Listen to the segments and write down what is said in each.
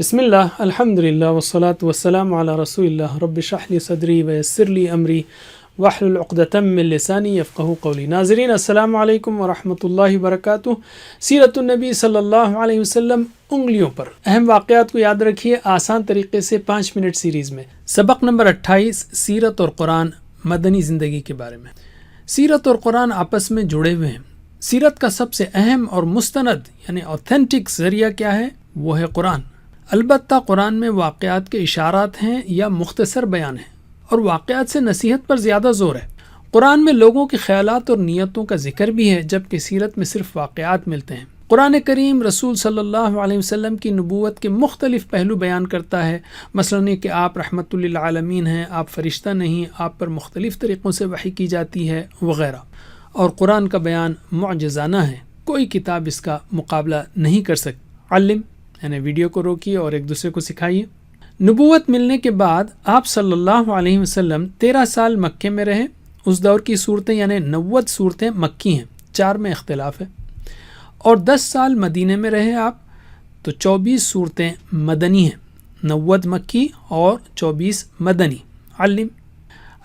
بسم اللہ الحمدللہ والصلاة والسلام علی رسول اللہ رب اشرح لی صدری ویسر لی امری واحلل عقدۃ من لسانی یفقہوا قولی۔ ناظرین السلام علیکم ورحمۃ اللہ وبرکاتہ۔ سیرت النبی صلی اللہ علیہ وسلم انگلیوں پر اہم واقعات کو یاد رکھیے آسان طریقے سے 5 منٹ سیریز میں۔ سبق نمبر 28، سیرت اور قرآن مدنی زندگی کے بارے میں۔ سیرت اور قرآن آپس میں جڑے ہوئے ہیں۔ سیرت کا سب سے اہم اور مستند یعنی اوتھینٹک ذریعہ کیا ہے؟ وہ ہے قرآن۔ البتہ قرآن میں واقعات کے اشارات ہیں یا مختصر بیان ہیں، اور واقعات سے نصیحت پر زیادہ زور ہے۔ قرآن میں لوگوں کے خیالات اور نیتوں کا ذکر بھی ہے، جبکہ سیرت میں صرف واقعات ملتے ہیں۔ قرآن کریم رسول صلی اللہ علیہ وسلم کی نبوت کے مختلف پہلو بیان کرتا ہے، مثلاً یہ کہ آپ رحمت للعالمین ہیں، آپ فرشتہ نہیں، آپ پر مختلف طریقوں سے وحی کی جاتی ہے وغیرہ۔ اور قرآن کا بیان معجزانہ ہے، کوئی کتاب اس کا مقابلہ نہیں کر سکتی۔ علم یعنی ویڈیو کو روکیے اور ایک دوسرے کو سکھائیے۔ نبوت ملنے کے بعد آپ صلی اللہ علیہ وسلم 13 سال مکے میں رہے۔ اس دور کی صورتیں یعنی 90 صورتیں مکی ہیں، 4 میں اختلاف ہے، اور 10 سال مدینے میں رہے آپ، تو 24 صورتیں مدنی ہیں، 90 مکی اور 24 مدنی۔ علم۔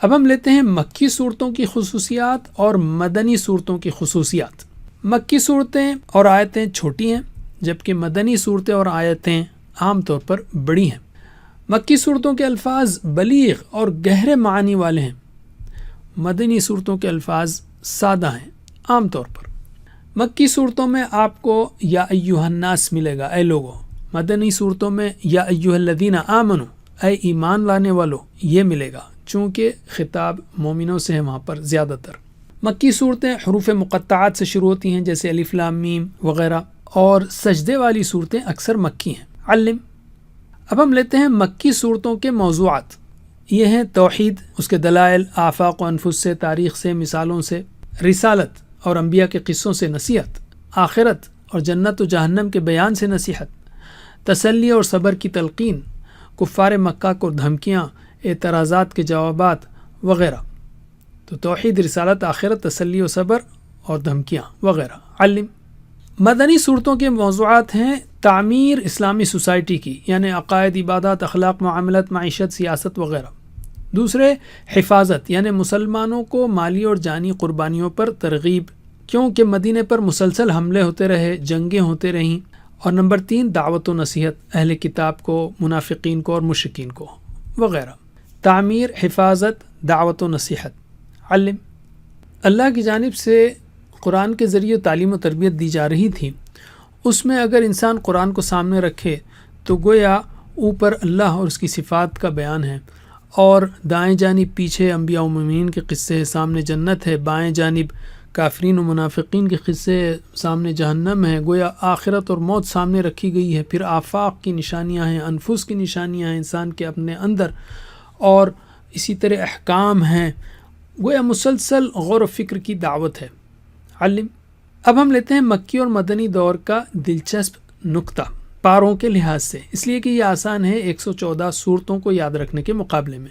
اب ہم لیتے ہیں مکی صورتوں کی خصوصیات اور مدنی صورتوں کی خصوصیات۔ مکی صورتیں اور آیتیں چھوٹی ہیں، جبکہ مدنی صورتیں اور آیتیں عام طور پر بڑی ہیں۔ مکی صورتوں کے الفاظ بلیغ اور گہرے معنی والے ہیں، مدنی صورتوں کے الفاظ سادہ ہیں عام طور پر۔ مکی صورتوں میں آپ کو یا ایھا الناس ملے گا، اے لوگو۔ مدنی صورتوں میں یا ایھا الذین آمنوا، اے ایمان لانے والو، یہ ملے گا، چونکہ خطاب مومنوں سے ہے وہاں پر زیادہ تر۔ مکی صورتیں حروف مقطعات سے شروع ہوتی ہیں، جیسے الف لام میم وغیرہ، اور سجدے والی صورتیں اکثر مکی ہیں۔ علم۔ اب ہم لیتے ہیں مکی صورتوں کے موضوعات۔ یہ ہیں توحید، اس کے دلائل، آفاق و انفس سے، تاریخ سے، مثالوں سے، رسالت اور انبیاء کے قصوں سے نصیحت، آخرت اور جنت و جہنم کے بیان سے نصیحت، تسلی اور صبر کی تلقین، کفار مکہ کو دھمکیاں، اعتراضات کے جوابات وغیرہ۔ تو توحید، رسالت، آخرت، تسلی و صبر اور دھمکیاں وغیرہ۔ علم۔ مدنی صورتوں کے موضوعات ہیں تعمیر اسلامی سوسائٹی کی، یعنی عقائد، عبادات، اخلاق، معاملات، معیشت، سیاست وغیرہ۔ دوسرے حفاظت، یعنی مسلمانوں کو مالی اور جانی قربانیوں پر ترغیب، کیونکہ مدینے پر مسلسل حملے ہوتے رہے، جنگیں ہوتے رہیں۔ اور نمبر 3 دعوت و نصیحت، اہل کتاب کو، منافقین کو اور مشرکین کو وغیرہ۔ تعمیر، حفاظت، دعوت و نصیحت۔ علم۔ اللہ کی جانب سے قرآن کے ذریعے تعلیم و تربیت دی جا رہی تھی، اس میں اگر انسان قرآن کو سامنے رکھے تو گویا اوپر اللہ اور اس کی صفات کا بیان ہے، اور دائیں جانب پیچھے انبیاء و مومنین کے قصے، سامنے جنت ہے، بائیں جانب کافرین و منافقین کے قصے، سامنے جہنم ہے، گویا آخرت اور موت سامنے رکھی گئی ہے۔ پھر آفاق کی نشانیاں ہیں، انفس کی نشانیاں ہیں انسان کے اپنے اندر، اور اسی طرح احکام ہیں، گویا مسلسل غور و فکر کی دعوت ہے۔ علم۔ اب ہم لیتے ہیں مکی اور مدنی دور کا دلچسپ نقطہ پاروں کے لحاظ سے، اس لیے کہ یہ آسان ہے 114 صورتوں کو یاد رکھنے کے مقابلے میں۔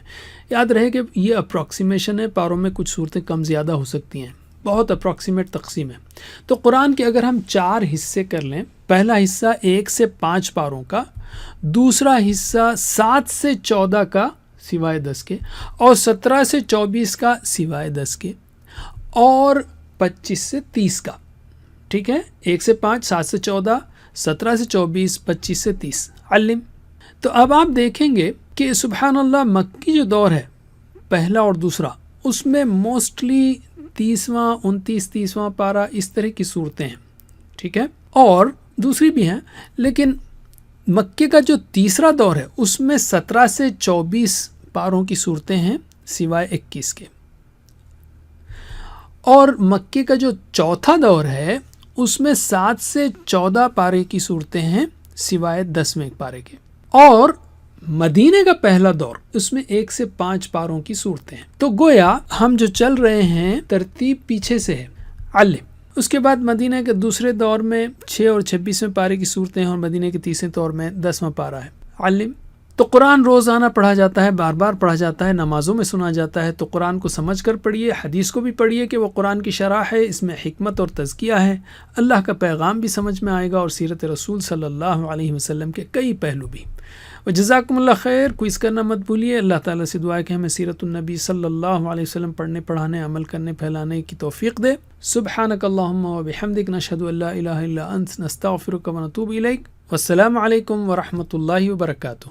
یاد رہے کہ یہ اپروکسیمیشن ہے، پاروں میں کچھ صورتیں کم زیادہ ہو سکتی ہیں، بہت اپروکسیمیٹ تقسیم ہے۔ تو قرآن کے اگر ہم 4 حصے کر لیں، پہلا حصہ 1 سے 5 پاروں کا، دوسرا حصہ 7 سے 14 کا سوائے 10 کے، اور 17 سے 24 کا سوائے 10 کے، اور 25 سے 30 کا، ٹھیک ہے؟ 1 سے 5، 7 سے 14، 17 سے 24، 25 سے 30۔ علم۔ تو اب آپ دیکھیں گے کہ سبحان اللہ مکی جو دور ہے پہلا اور دوسرا، اس میں موسٹلی 30واں 29 پارہ اس طرح کی صورتیں ہیں، ٹھیک ہے؟ اور دوسری بھی ہیں، لیکن مکے کا جو تیسرا دور ہے اس میں 17 سے 24 پاروں کی صورتیں ہیں سوائے 21 کے، اور مکے کا جو چوتھا دور ہے اس میں 7 سے 14 پارے کی صورتیں ہیں سوائے 10ویں پارے کے، اور مدینے کا پہلا دور اس میں 1 سے 5 پاروں کی صورتیں ہیں۔ تو گویا ہم جو چل رہے ہیں ترتیب پیچھے سے ہے۔ علم۔ اس کے بعد مدینے کے دوسرے دور میں 6 اور 26ویں پارے کی صورتیں ہیں، اور مدینے کے تیسرے دور میں 10واں پارہ ہے۔ علم۔ تو قرآن روزانہ پڑھا جاتا ہے، بار بار پڑھا جاتا ہے، نمازوں میں سنا جاتا ہے، تو قرآن کو سمجھ کر پڑھیے، حدیث کو بھی پڑھیے کہ وہ قرآن کی شرح ہے، اس میں حکمت اور تزکیہ ہے، اللہ کا پیغام بھی سمجھ میں آئے گا اور سیرت رسول صلی اللہ علیہ وسلم کے کئی پہلو بھی۔ وجزاکم اللہ خیر، کوئز کرنا مت بھولیے۔ اللہ تعالیٰ سے دعا ہے کہ ہمیں سیرت النبی صلی اللہ علیہ وسلم پڑھنے، پڑھانے، عمل کرنے، پھیلانے کی توفیق دے۔ سبحانک اللہم و بحمدک، نشہد ان لا الہ الا انت، نستغفرک و نتوب الیک۔ والسلام علیکم ورحمۃ اللہ وبرکاتہ۔